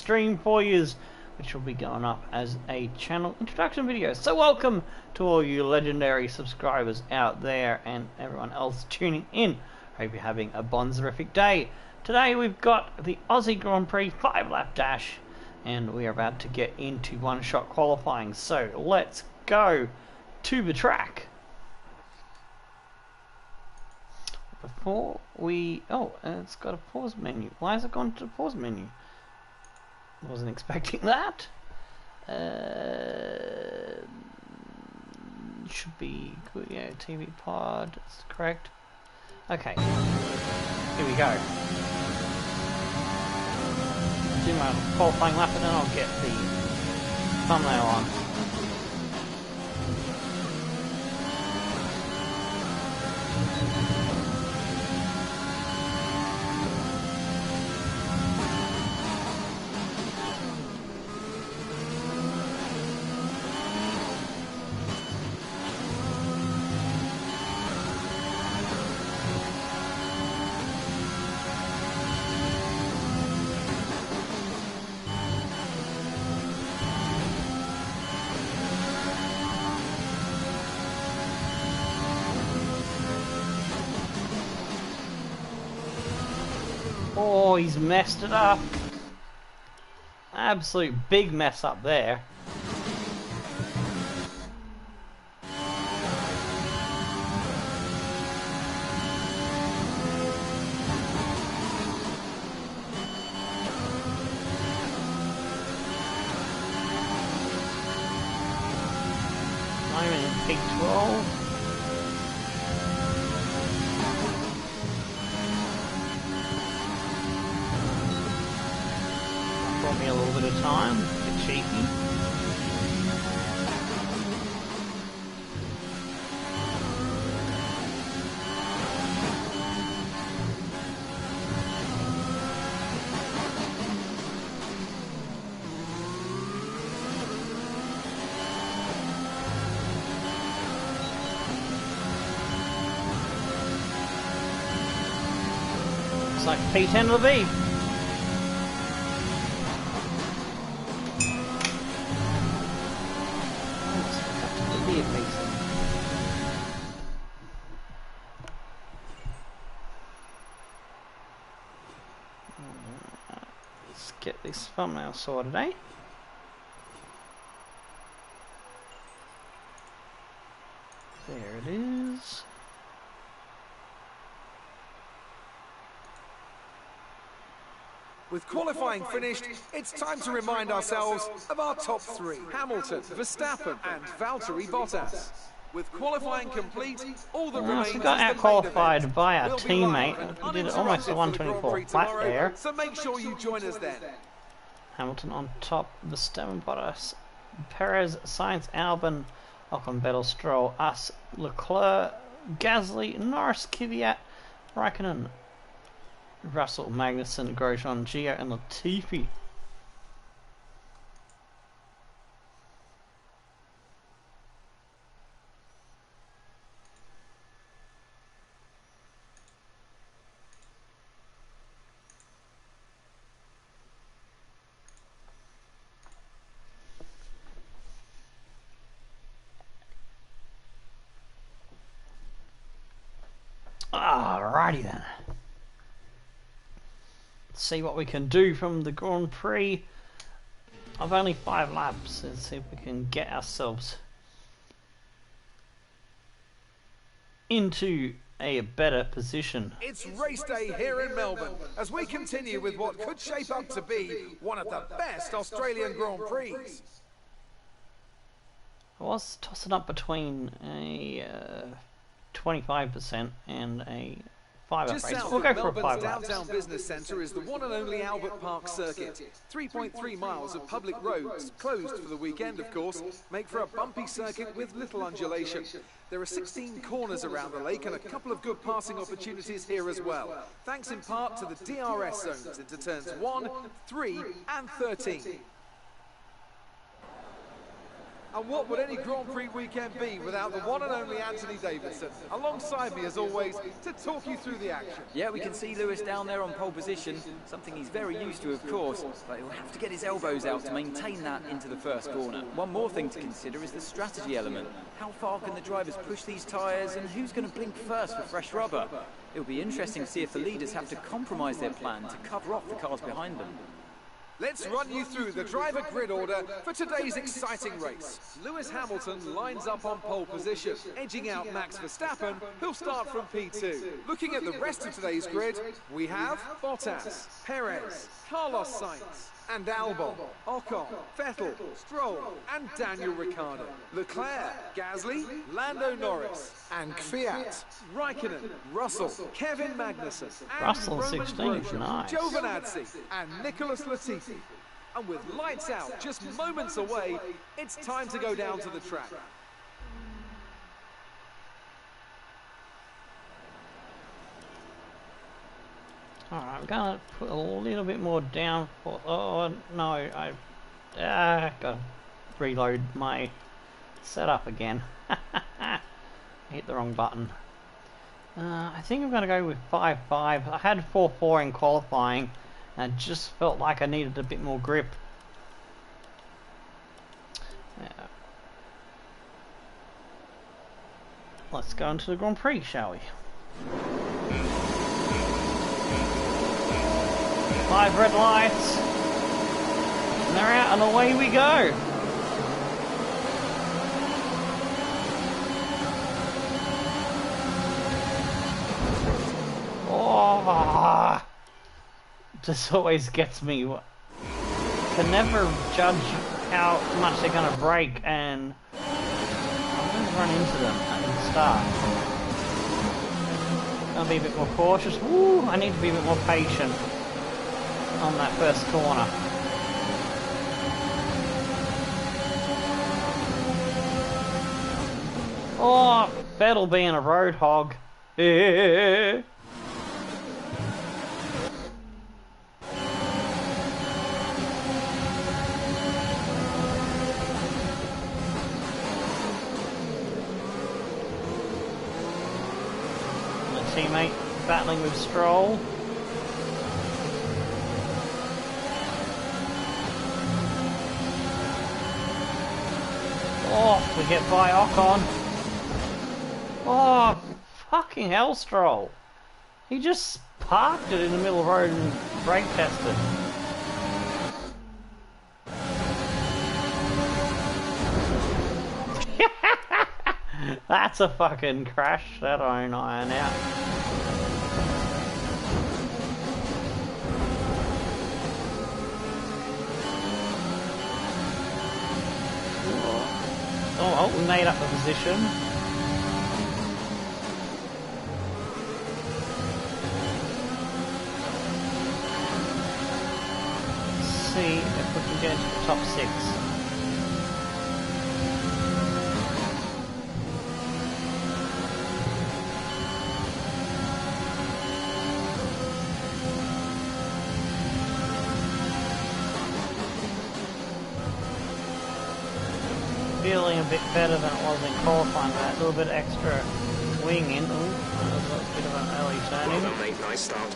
stream for you, which will be going up as a channel introduction video. So welcome to all you legendary subscribers out there and everyone else tuning in. Hope you're having a bonzerific day. Today we've got the Aussie Grand Prix 5-lap dash, and we are about to get into one-shot qualifying. So let's go to the track. Before we... it's got a pause menu. Why has it gone to the pause menu? Wasn't expecting that. Should be good. Yeah, TV pod. That's correct. Okay. Here we go. Do my qualifying lap and then I'll get the thumbnail on. Oh, he's messed it up. Absolute big mess up there. I'm in P12. Me a little bit of time, a bit cheeky. It's like P10 will be. Let's get this thumbnail sorted, eh? There it is. With qualifying finished, it's time to remind ourselves of our top three: Hamilton, Verstappen and Valtteri Bottas. With qualifying complete, all that remains we got out-qualified by our we'll teammate. We did it almost a 124 flat there. So make sure you join us then. Hamilton on top, Verstappen, Bottas, Perez, Sainz, Albon, Ocon, Vettel, Stroll, us, Leclerc, Gasly, Norris, Kvyat, Raikkonen, Russell, Magnussen, Grosjean, Gio and Latifi. Alrighty then. Let's see what we can do from the Grand Prix of only 5 laps. Let's see if we can get ourselves into a better position. It's race day here in Melbourne as we continue with what could shape up to be one of the best Australian Grand Prix. I was tossing up between a 25% and a 5-lap race. We'll go for a 5 laps. Downtown Business Centre is the one and only Albert Park circuit. 3.3 miles of public roads, closed for the weekend of course, make for a bumpy circuit with little undulation. There are 16 corners around the lake and a couple of good passing opportunities here as well, thanks in part to the DRS zones into turns 1, 3 and 13. And what would any Grand Prix weekend be without the one and only Anthony Davidson, alongside me as always, to talk you through the action. Yeah, we can see Lewis down there on pole position, something he's very used to, of course, but he'll have to get his elbows out to maintain that into the first corner. One more thing to consider is the strategy element. How far can the drivers push these tyres, and who's going to blink first for fresh rubber? It'll be interesting to see if the leaders have to compromise their plan to cover off the cars behind them. Let's run you through the driver grid order for today's exciting race. Lewis Hamilton lines up on pole position, edging out Max Verstappen, who'll start from P2. Looking at the rest of today's grid, we have Bottas, Perez, Carlos Sainz, and Albon, Ocon, Vettel, Stroll, and Daniel Ricciardo. Leclerc, Gasly, Lando Norris, and Kvyat, Raikkonen, Russell, Kevin Magnussen, and Russell Roman 16 is Grosjean, nice. Giovinazzi, and Nicholas Latifi. And with lights out just moments away, it's time to go down to the track. Alright, I'm gonna put a little bit more down for. Oh no, I gotta reload my setup again. I hit the wrong button. I think I'm gonna go with 5.5. I had 4.4 in qualifying, and I just felt like I needed a bit more grip. Yeah. Let's go into the Grand Prix, shall we? 5 red lights, and they're out, and away we go. Oh, this always gets me. Can never judge how much they're going to brake, and I'm going to run into them at the start. I'll be a bit more cautious. Woo, I need to be a bit more patient on that first corner. Oh, Vettel being a road hog. My teammate battling with Stroll. Oh, we get by Ocon. Oh, fucking hell, Stroll. He just parked it in the middle of the road and brake tested. That's a fucking crash that I don't iron out. Oh, we made up the position. Let's see if we can get into the top 6. Feeling a bit better than it was in qualifying, that little bit extra wing in. Ooh, that was a bit of an early turning. Well done, mate. Nice start.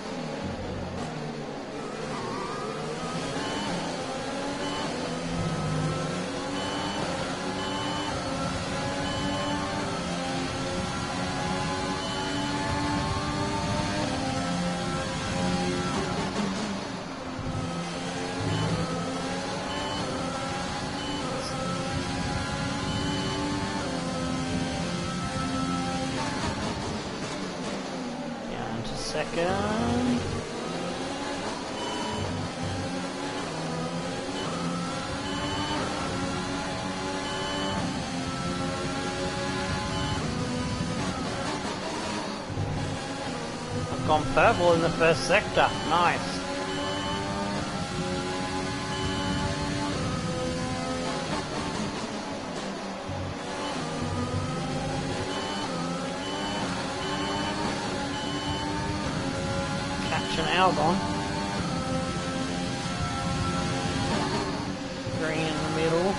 Second. I've gone purple in the first sector. Nice. Catching Albon. Green in the middle.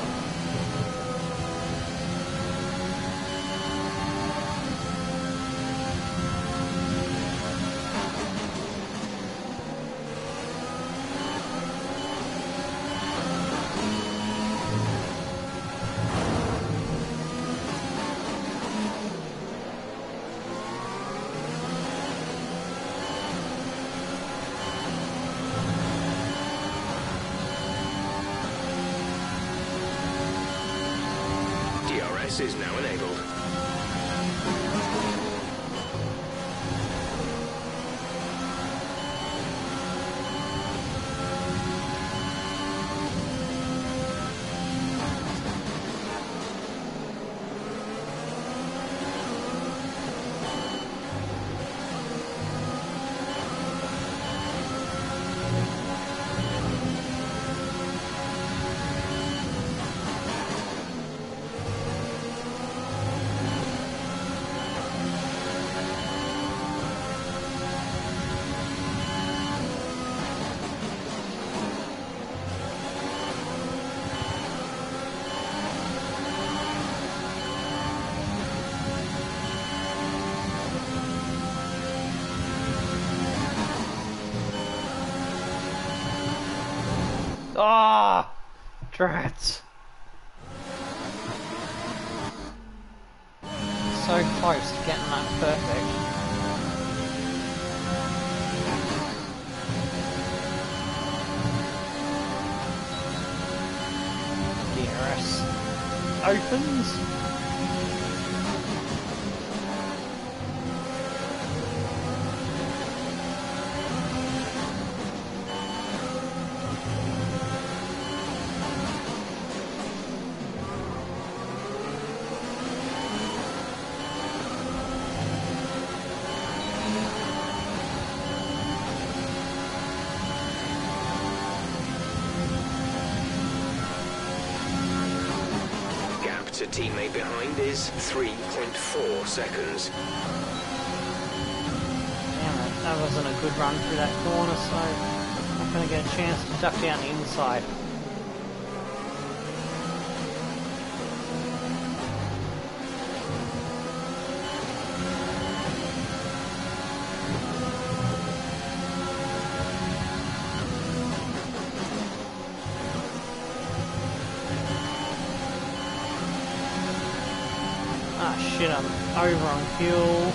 DRS is now enabled. Ah, drats! So close to getting that perfect. DRS opens. To teammate behind is 3.4 seconds. Damn it, that wasn't a good run through that corner, so I'm not going to get a chance to duck down the inside. Ah shit, I'm over on fuel.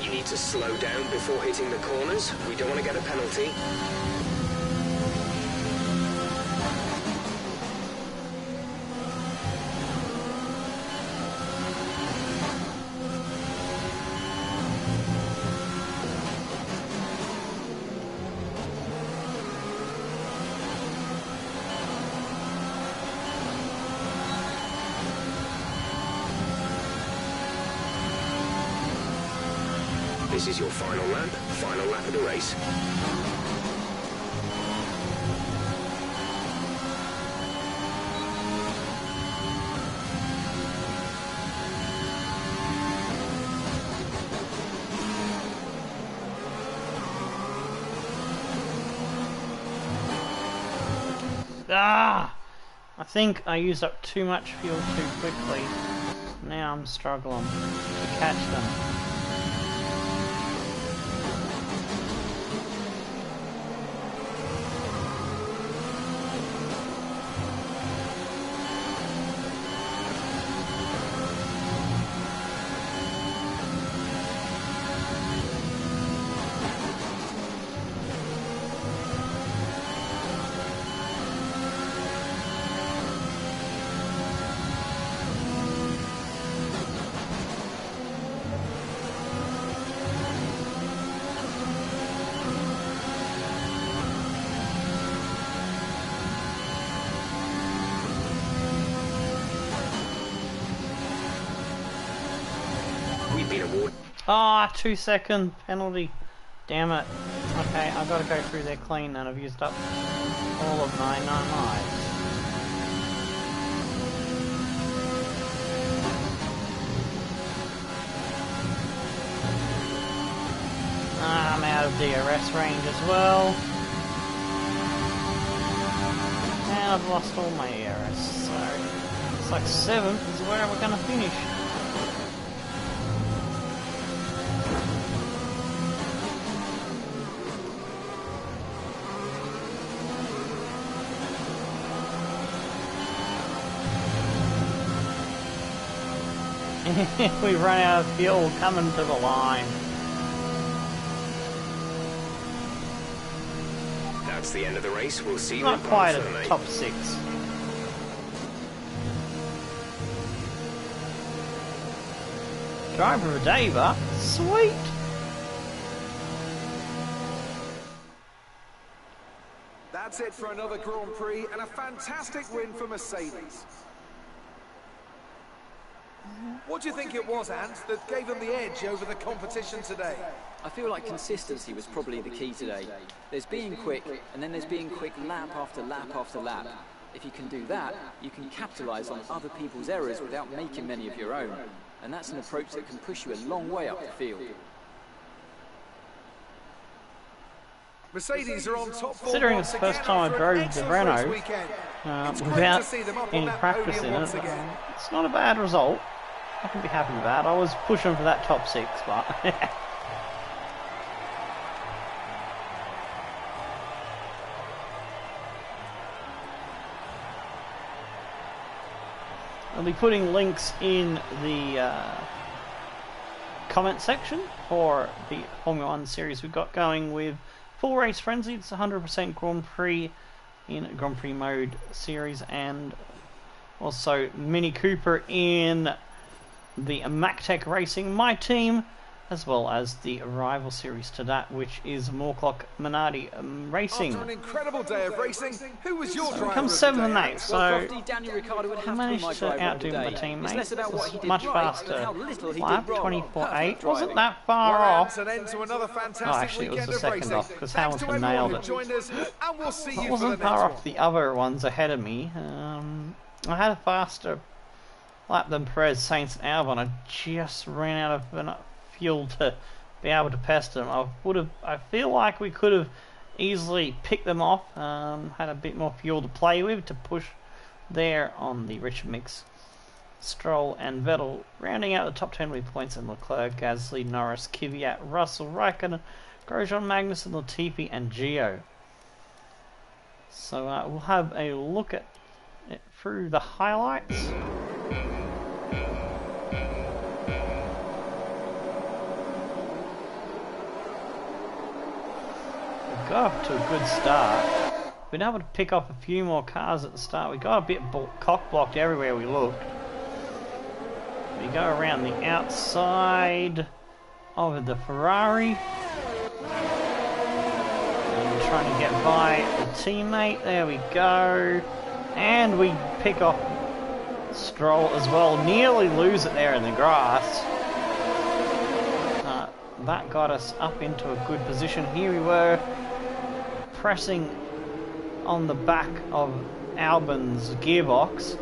You need to slow down before hitting the corners. We don't want to get a penalty. This is your final lap of the race. Ah! I think I used up too much fuel too quickly. Now I'm struggling to catch them. We've been awarded. Ah, 2-second penalty. Damn it. Okay, I've got to go through there clean and I've used up all of my 9 lives. I'm out of DRS range as well. And I've lost all my DRS, so it's like 7th is where we're going to finish. We've run out of fuel coming to the line. That's the end of the race. We'll see you Not in quite Barcelona, a mate. top 6. Driver of the day, but sweet. That's it for another Grand Prix and a fantastic win for Mercedes. What do you think it was, Ant, that gave them the edge over the competition today? I feel like consistency was probably the key today. There's being quick, and then there's being quick lap after lap after lap. If you can do that, you can capitalise on other people's errors without making many of your own. And that's an approach that can push you a long way up the field. Mercedes are on top form. Considering it's the first time I drove the Renault without any practice in it, it's not a bad result. I can be happy with that. I was pushing for that top 6, but I'll be putting links in the comment section for the Formula 1 series we've got going with Full Race Frenzy. It's 100% Grand Prix in Grand Prix mode series, and also Mini Cooper in the MacTech Racing, my team, as well as the rival series to that, which is Moorcock Minardi Racing. After an incredible day of racing, who was your driver? Comes 7th and 8th, so Daniel Ricciardo would I have to be managed my to driver of outdo the my day. teammate. It's less about what he It's did much right, faster but how little he lap, did wrong. 24.8. Perfect Wasn't driving. that far Well, off? Ant, an end to another fantastic Oh, actually, it was weekend the of second racing. off, because Thanks to Hamilton everyone nailed who it. joined us, and we'll see It you for the wasn't next far one. off the other ones ahead of me. I had a faster lap than Perez, Sainz and Albon. I just ran out of enough fuel to be able to pest them. I feel like we could have easily picked them off. Had a bit more fuel to play with to push there on the Richard Mix. Stroll and Vettel rounding out the top 10 with points, and Leclerc, Gasly, Norris, Kvyat, Russell, Raikkonen, Grosjean, Magnussen, Latifi and Gio. So we'll have a look at it through the highlights. We got off to a good start. Been able to pick off a few more cars at the start. We got a bit cock-blocked everywhere we looked. We go around the outside of the Ferrari. And trying to get by a teammate. There we go. And we pick off Stroll as well. Nearly lose it there in the grass. That got us up into a good position. Here we were pressing on the back of Albon's gearbox,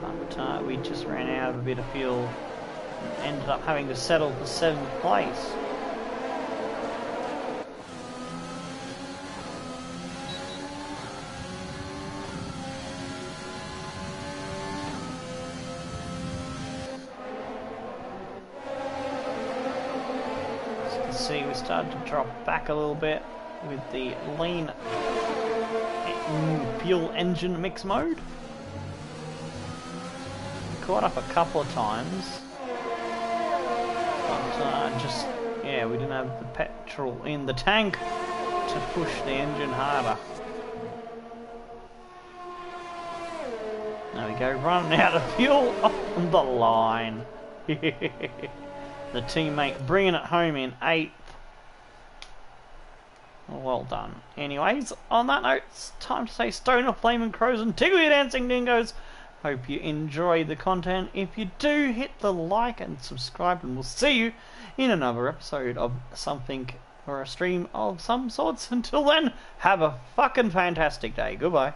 but we just ran out of a bit of fuel and ended up having to settle for 7th place. As you can see, we started to drop back a little bit with the lean fuel engine mix mode. Caught up a couple of times, but we didn't have the petrol in the tank to push the engine harder. There we go, running out of fuel on the line. The teammate bringing it home in 8th. Well done. Anyways, on that note, it's time to say Stoner, Flame and Crows and Tickle Your Dancing Dingoes. Hope you enjoy the content. If you do, hit the like and subscribe, and we'll see you in another episode of something or a stream of some sorts. Until then, have a fucking fantastic day. Goodbye.